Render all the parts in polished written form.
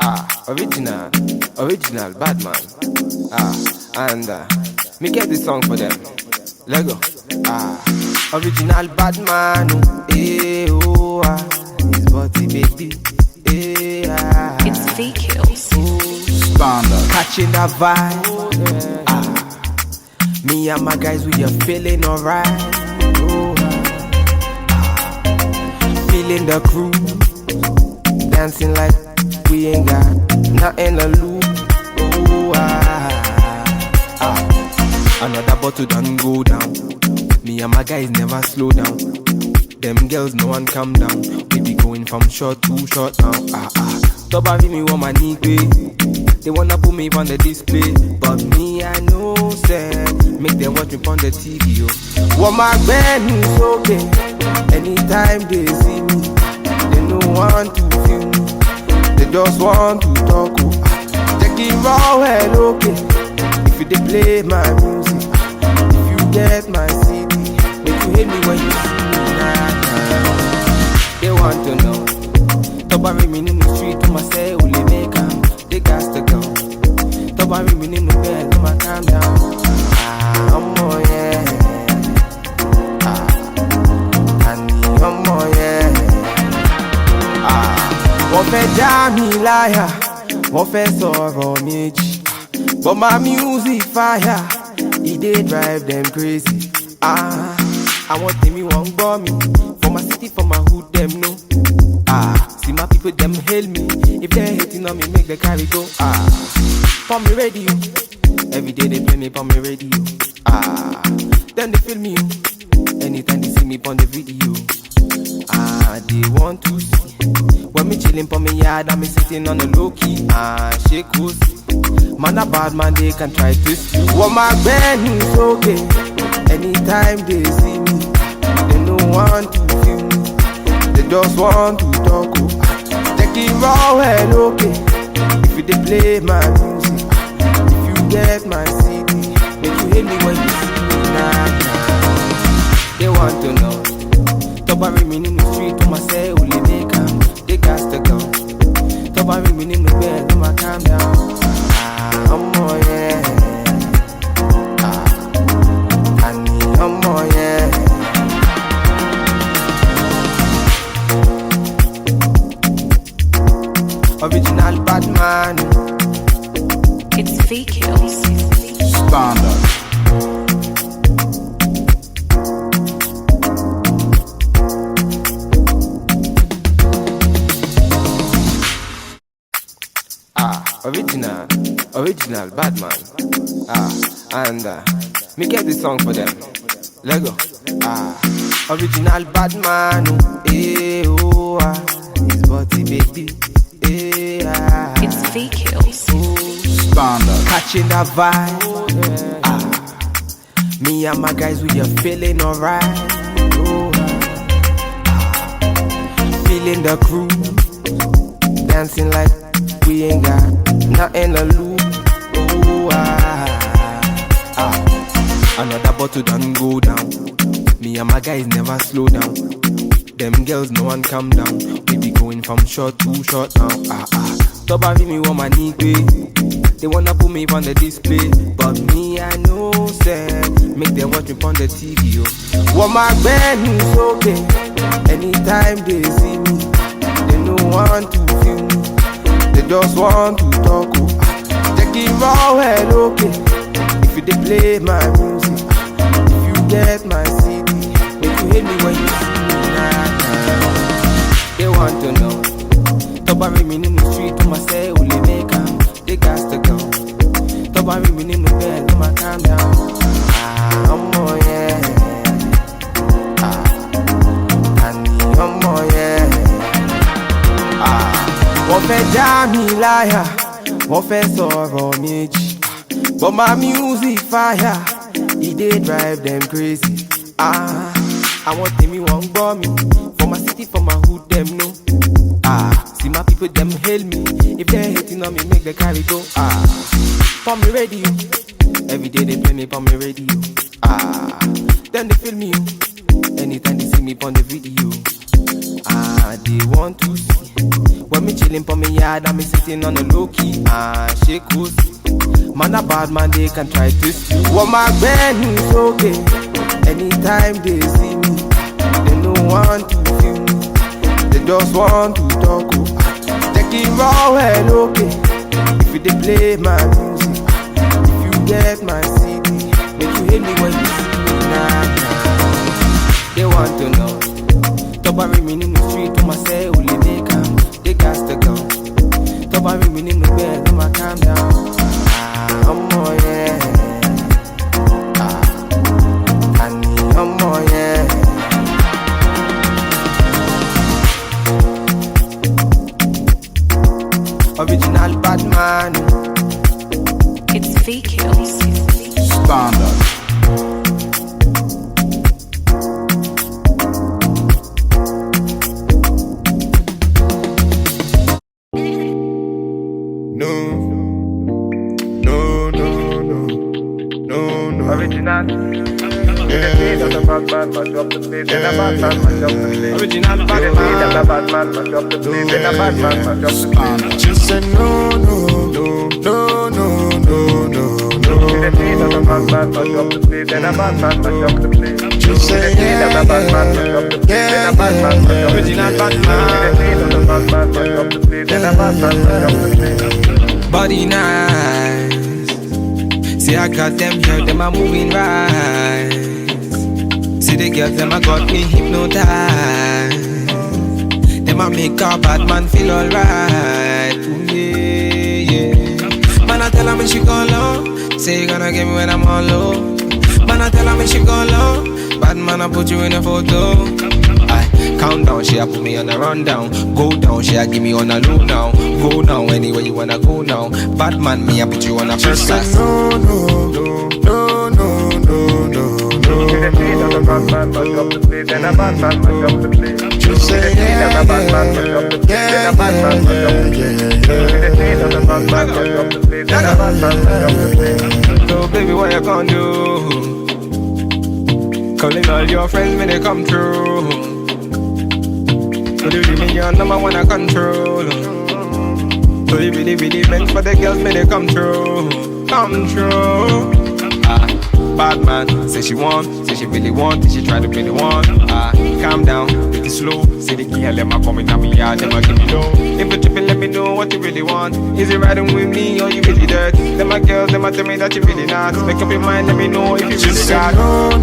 Original, bad man. And me get this song for them. Let go. Original bad man. His body baby. It's V-Kills. Standard. Catching that vibe. Me and my guys, we are feeling alright. Feeling the groove. Dancing like we ain't got nothing to lose. Another bottle done go down. Me and my guys never slow down. Them girls no one calm down. We be going from short to short now. Top of me want my knee pay. They wanna put me on the display, but me I know say make them watch me on the TV. Want my band is okay. Anytime they see me, they no want to feel me. They just want to talk. Check it raw well okay. If you dey play my music, if you get my CD, make you hate me when you see me. They want to know. Top of me in the street, to myself, will they make them? They got to go. Top of me in the bed, to my calm down. I'm more, yeah. I'm more, yeah. Wọ́n fẹ́ já mi láyà, wọ́n fẹ́ sọ̀rọ̀ méjì. But my music fire, it dey drive them crazy. I want them, you won't go me. For my city, for my hood, them know. See my people, them hail me. If they're hating on me, make the carry go. For me radio, every day they play me for me radio. Then they feel me. Anytime they see me on the video. They want to see. When me chillin' for me yard, and me sitting on the low key. Shake cozy. Man a bad man, they can try to steal. Want my band is okay. Anytime they see me, they no want to feel me. They just want to talk. Check it raw well okay. If you dey play my music, if you get my CD, make you hate me when you see me. They want to know. Top of me in the street, to myself, will they make them? They got to go. Top of me in the bed, to my calm down. I'm more, yeah. I'm more, yeah. Original bad man. It's V-Kills. Standard. Original bad man. And me get this song for them. Let go. Original bad man. His body baby. It's V-Kills. Standard. Catching that vibe. Me and my guys, we are feeling alright. Feeling the groove. Dancing like we ain't got nothing to lose. Another bottle done go down. Me and my guys never slow down. Them girls no one calm down. We be going from short to short now. Top of me want my knee pay. They wanna put me on the display, but me I know say make them watch me on the TV. Want my band is okay. Anytime they see me, they no want to feel me. They just want to talk. Check it raw well okay. If you dey play my music, if you get my CD, make you hate me when you see me. They want to know. Top of me in the street, to myself, will they make them? They got to go. Top of me in the bed, to my calm down. I'm more, yeah. I'm more, yeah. Wọ́n fẹ́ já mi láyà, wọ́n fẹ́ sọ̀rọ̀ méjì. But my music fire, it dey drive them crazy. I want them, you won't go me. For my city, for my hood, them know. See my people, them hail me. If they're hating on me, make the carry go. For me radio, every day they play me on me radio. Then they feel me. Anytime they see me on the video. They want to see. When me chillin' for me yard and me sitting on the low key and shake goose. Man a bad man, they can try to steal. What my band is okay. Anytime they see me, they don't want to feel me. They just want to talk. Take it raw well, okay. If you dey play my music, if you get my CD, make you hate me when you see me now. They want to know. Tobari me in the street, to myself, only they come. They got to go. Tobari me in the bed, I'ma calm down. I'm more, yeah. I'm more, yeah. Original bad man. It's fake hills. Standard. No, original. Original bad man, mash up the place. Then a bad man, mash up the place. Original bad man, then a bad man, mash up the place. Then a bad man, mash up the place. Just say no. Original bad man, mash up the place. Then a bad man, mash up the place. Just say Then a bad man, mash up the place. Then a bad man, mash up the place. Original bad man, bad man, mash up the place. Then a bad man, mash up the place. Body nice. See, I got them here, them are moving right. See the girls, them a got me hypnotized. Them a make a bad man feel alright. Yeah. Man, I tell her when she go low. Say you gonna get me when I'm on low. Man, I tell her when she go low. Bad man, I put you in a photo. I count down, she a put me on a rundown. Go down, she a give me on a low now. Go now, anywhere you wanna go now. Bad man, me I put you on a first class. No. The place on the bad man, mash up the place. Then a bad man, mash up the place. Just say Then a bad man, mash up the place. Then a bad man, mash up the place. The place on the bad man, mash up the place. Then a bad man, mash up the place. So baby, what you gonna do? Calling all your friends when they come through. So you give me your number one I control. So you really meant for the girls when they come through. Come through. Bad man, say she want, say she really want, she try to really want. Calm down, take it slow. Say the girl, them a coming at me yard, them a give me low. If you tripping, let me know what you really want. Is it riding with me or you really dirt? Them a girls, them a tell me that you really not. Make up your mind, let me know if you really got. No.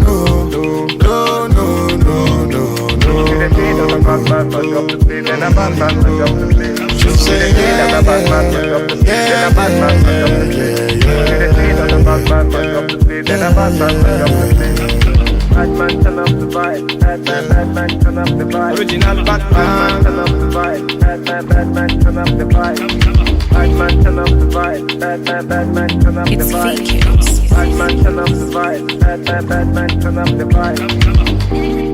The place on the bad man, mash up the place. Then a bad man, mash up the place. Just say Then a bad man, mash up the place. Then a bad man, mash up the place. The place on the bad man, mash up the place. Then a bad man, mash up the place. Bad man, turn up the vibe. Bad man, turn up the vibe. Original bad man, turn up the vibe. Bad man, turn up the vibe. Bad man, turn up the vibe. Bad man, turn up the It's vibe. fake hills. Bad man, turn up the vibe. Bad man, turn up the vibe.